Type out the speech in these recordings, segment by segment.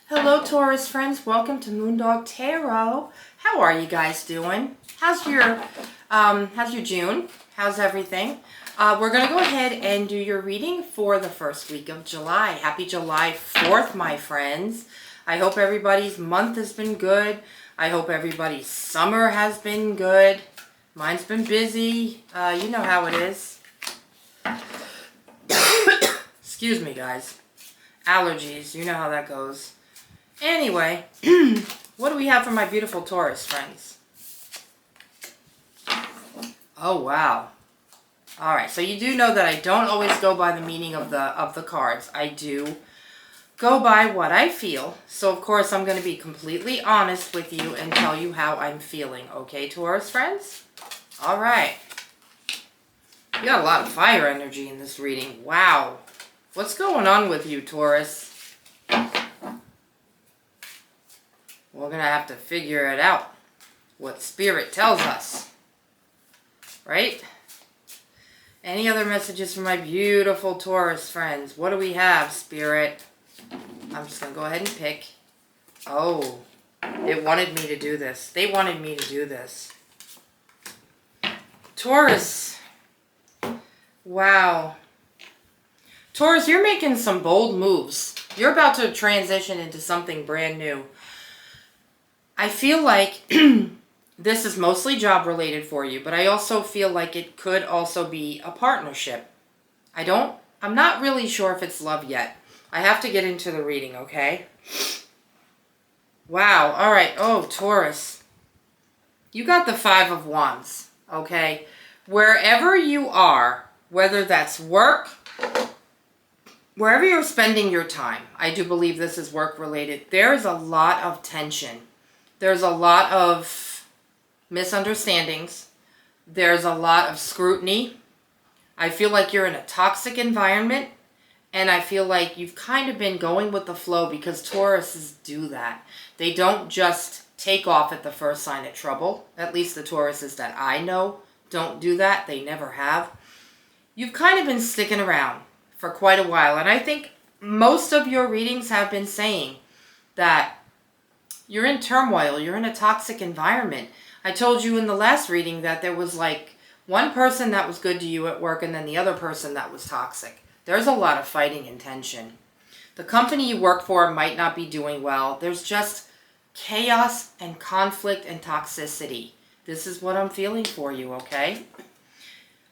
Hello, Taurus friends. Welcome to Moondog Tarot. How are you guys doing? How's your June? How's everything? We're gonna go ahead and do your reading for the first week of July. Happy July 4th, my friends. I hope everybody's month has been good. I hope everybody's summer has been good. Mine's been busy. You know how it is. Excuse me, guys. Allergies. You know how that goes. Anyway, what do we have for my beautiful Taurus friends? Oh, wow. All right, so you do know that I don't always go by the meaning of the cards. I do go by what I feel. So, of course, I'm going to be completely honest with you and tell you how I'm feeling. Okay, Taurus friends? All right. You got a lot of fire energy in this reading. Wow. What's going on with you, Taurus? We're going to have to figure it out. What Spirit tells us. Right? Any other messages for my beautiful Taurus friends? What do we have, Spirit? I'm just going to go ahead and pick. Oh, it wanted me to do this. They wanted me to do this. Taurus. Wow. Taurus, you're making some bold moves. You're about to transition into something brand new. I feel like this is mostly job related for you, but I also feel like it could also be a partnership. I'm not really sure if it's love yet. I have to get into the reading, okay? Wow, all right. Oh, Taurus. You got the Five of Wands, okay? Wherever you are, whether that's work, wherever you're spending your time, I do believe this is work related, there is a lot of tension. There's a lot of misunderstandings. There's a lot of scrutiny. I feel like you're in a toxic environment. And I feel like you've kind of been going with the flow because Tauruses do that. They don't just take off at the first sign of trouble. At least the Tauruses that I know don't do that. They never have. You've kind of been sticking around for quite a while. And I think most of your readings have been saying that you're in turmoil. You're in a toxic environment. I told you in the last reading that there was like one person that was good to you at work and then the other person that was toxic. There's a lot of fighting and tension. The company you work for might not be doing well. There's just chaos and conflict and toxicity. This is what I'm feeling for you, okay?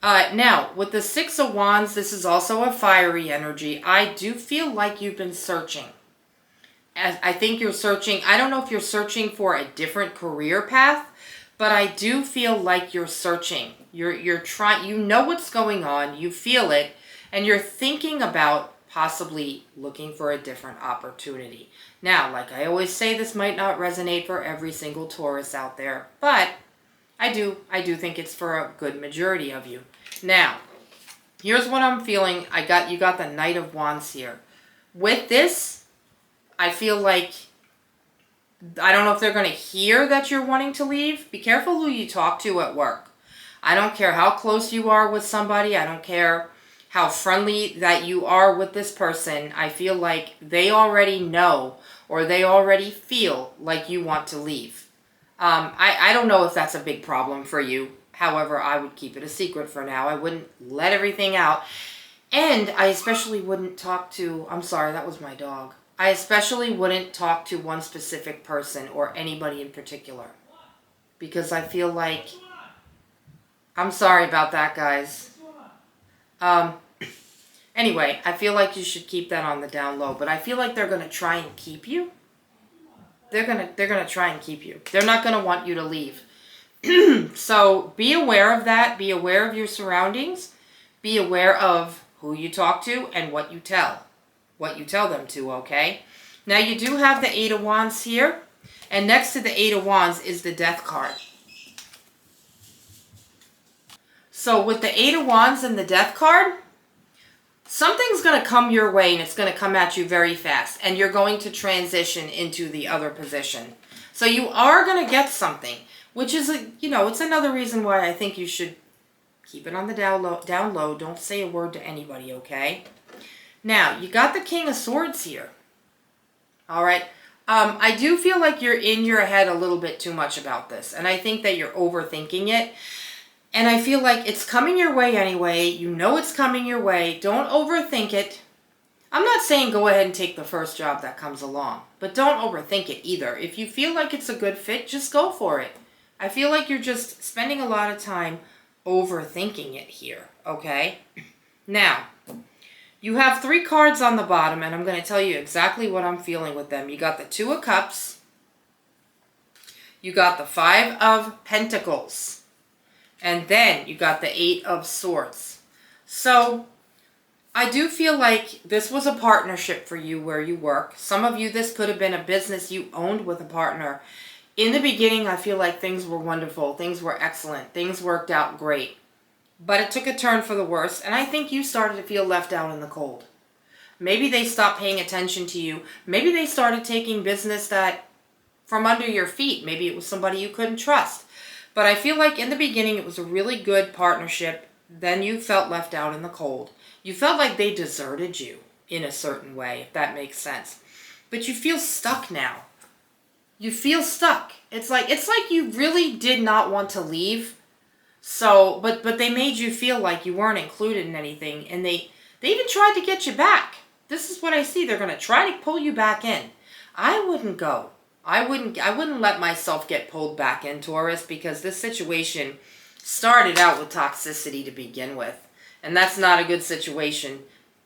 Now, with the Six of Wands, this is also a fiery energy. I do feel like you've been searching. I think you're searching. I don't know if you're searching for a different career path, but I do feel like you're searching. You're trying. You know what's going on. You feel it, and you're thinking about possibly looking for a different opportunity. Now, like I always say, this might not resonate for every single Taurus out there, but I do think it's for a good majority of you. Now, here's what I'm feeling. You got the Knight of Wands here. With this, I feel like, I don't know if they're going to hear that you're wanting to leave. Be careful who you talk to at work. I don't care how close you are with somebody. I don't care how friendly that you are with this person. I feel like they already know or they already feel like you want to leave. I don't know if that's a big problem for you. However, I would keep it a secret for now. I wouldn't let everything out. And I especially wouldn't talk to, I'm sorry, that was my dog. I especially wouldn't talk to one specific person or anybody in particular. Because I feel like, I'm sorry about that, guys. Anyway, I feel like you should keep that on the down low. But I feel like they're going to try and keep you. They're gonna try and keep you. They're not going to want you to leave. So be aware of that. Be aware of your surroundings. Be aware of who you talk to and what you tell. What you tell them to, okay? Now you do have the Eight of Wands here. And next to the Eight of Wands is the Death card. So with the Eight of Wands and the Death card, something's going to come your way and it's going to come at you very fast. And you're going to transition into the other position. So you are going to get something, which is, it's another reason why I think you should keep it on the down low. Don't say a word to anybody, okay? Now, you got the King of Swords here. All right. I do feel like you're in your head a little bit too much about this. And I think that you're overthinking it. And I feel like it's coming your way anyway. You know it's coming your way. Don't overthink it. I'm not saying go ahead and take the first job that comes along. But don't overthink it either. If you feel like it's a good fit, just go for it. I feel like you're just spending a lot of time overthinking it here. Okay? Now, you have 3 cards on the bottom, and I'm going to tell you exactly what I'm feeling with them. You got the 2 of Cups. You got the 5 of Pentacles. And then you got the 8 of Swords. So, I do feel like this was a partnership for you where you work. Some of you, this could have been a business you owned with a partner. In the beginning, I feel like things were wonderful. Things were excellent. Things worked out great. But it took a turn for the worse, and I think you started to feel left out in the cold. Maybe they stopped paying attention to you. Maybe they started taking business that from under your feet. Maybe it was somebody you couldn't trust. But I feel like in the beginning it was a really good partnership. Then you felt left out in the cold. You felt like they deserted you in a certain way, if that makes sense. But you feel stuck now. You feel stuck. It's like you really did not want to leave. So, but they made you feel like you weren't included in anything, and they even tried to get you back. This is what I see. They're going to try to pull you back in. I wouldn't go. I wouldn't let myself get pulled back in, Taurus, because this situation started out with toxicity to begin with, and that's not a good situation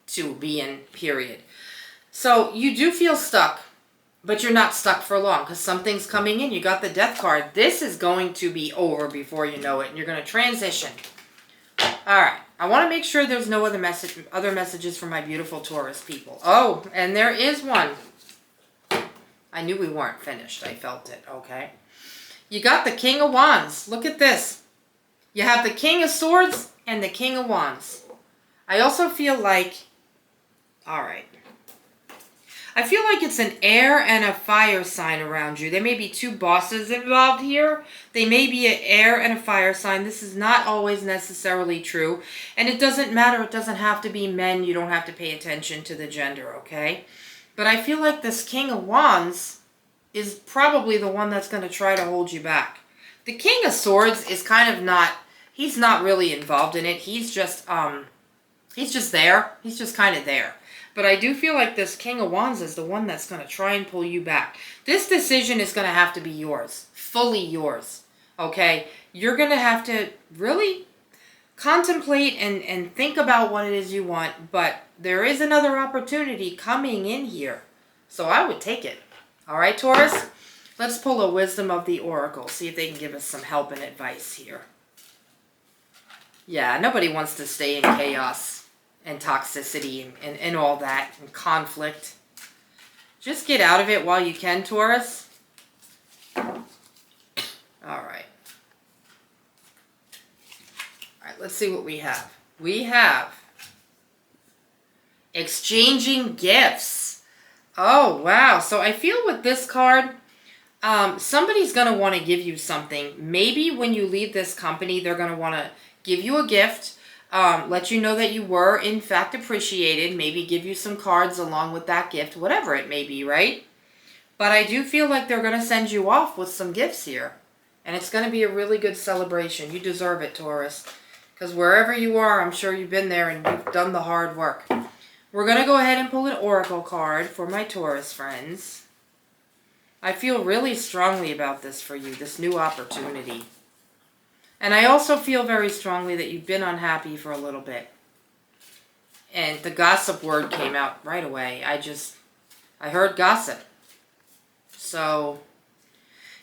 to be in, period. So, you do feel stuck. But you're not stuck for long because something's coming in. You got the Death card. This is going to be over before you know it. And you're going to transition. All right. I want to make sure there's no other messages for my beautiful Taurus people. Oh, and there is one. I knew we weren't finished. I felt it. Okay. You got the King of Wands. Look at this. You have the King of Swords and the King of Wands. I also feel like... All right. I feel like it's an air and a fire sign around you. There may be 2 bosses involved here. They may be an air and a fire sign. This is not always necessarily true. And it doesn't matter. It doesn't have to be men. You don't have to pay attention to the gender, okay? But I feel like this King of Wands is probably the one that's going to try to hold you back. The King of Swords is kind of not... He's not really involved in it. He's just there. He's just kind of there. But I do feel like this King of Wands is the one that's going to try and pull you back. This decision is going to have to be yours. Fully yours. Okay? You're going to have to really contemplate and think about what it is you want. But there is another opportunity coming in here. So I would take it. Alright, Taurus? Let's pull a Wisdom of the Oracle. See if they can give us some help and advice here. Yeah, nobody wants to stay in chaos and toxicity and all that, and conflict. Just get out of it while you can, Taurus. Alright. Alright, let's see what we have. We have exchanging gifts. Oh, wow. So I feel with this card, somebody's going to want to give you something. Maybe when you leave this company, they're going to want to give you a gift. Let you know that you were, in fact, appreciated. Maybe give you some cards along with that gift. Whatever it may be, right? But I do feel like they're going to send you off with some gifts here. And it's going to be a really good celebration. You deserve it, Taurus. Because wherever you are, I'm sure you've been there and you've done the hard work. We're going to go ahead and pull an Oracle card for my Taurus friends. I feel really strongly about this for you, this new opportunity. And I also feel very strongly that you've been unhappy for a little bit. And the gossip word came out right away. I heard gossip. So,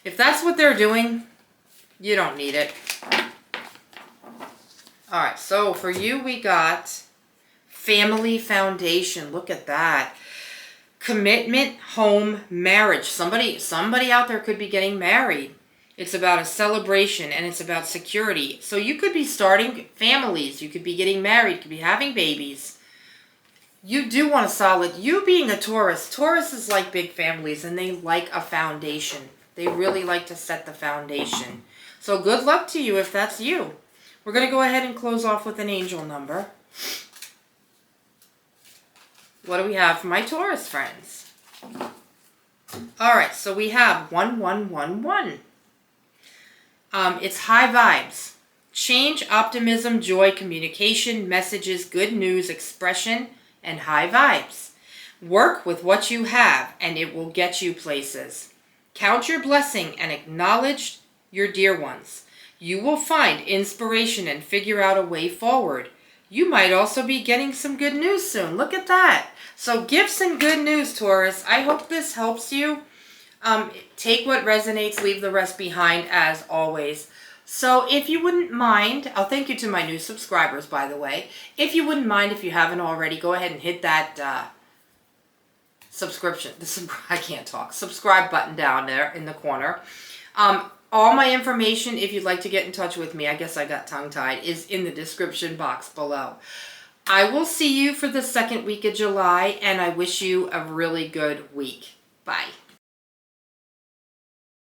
if that's what they're doing, you don't need it. Alright, so for you we got family foundation. Look at that. Commitment, home, marriage. Somebody out there could be getting married. It's about a celebration and it's about security. So you could be starting families. You could be getting married. You could be having babies. You do want a solid... You being a Taurus. Tauruses like big families and they like a foundation. They really like to set the foundation. So good luck to you if that's you. We're going to go ahead and close off with an angel number. What do we have for my Taurus friends? All right, so we have 1111. It's high vibes. Change, optimism, joy, communication, messages, good news, expression, and high vibes. Work with what you have, and it will get you places. Count your blessing and acknowledge your dear ones. You will find inspiration and figure out a way forward. You might also be getting some good news soon. Look at that. So gifts and good news, Taurus. I hope this helps you. Take what resonates, leave the rest behind, as always. So if you wouldn't mind, I'll thank you to my new subscribers, by the way. If you wouldn't mind, if you haven't already, go ahead and hit that subscribe button down there in the corner. All my information, if you'd like to get in touch with me, I guess I got tongue-tied, is in the description box below. I will see you for the second week of July, and I wish you a really good week.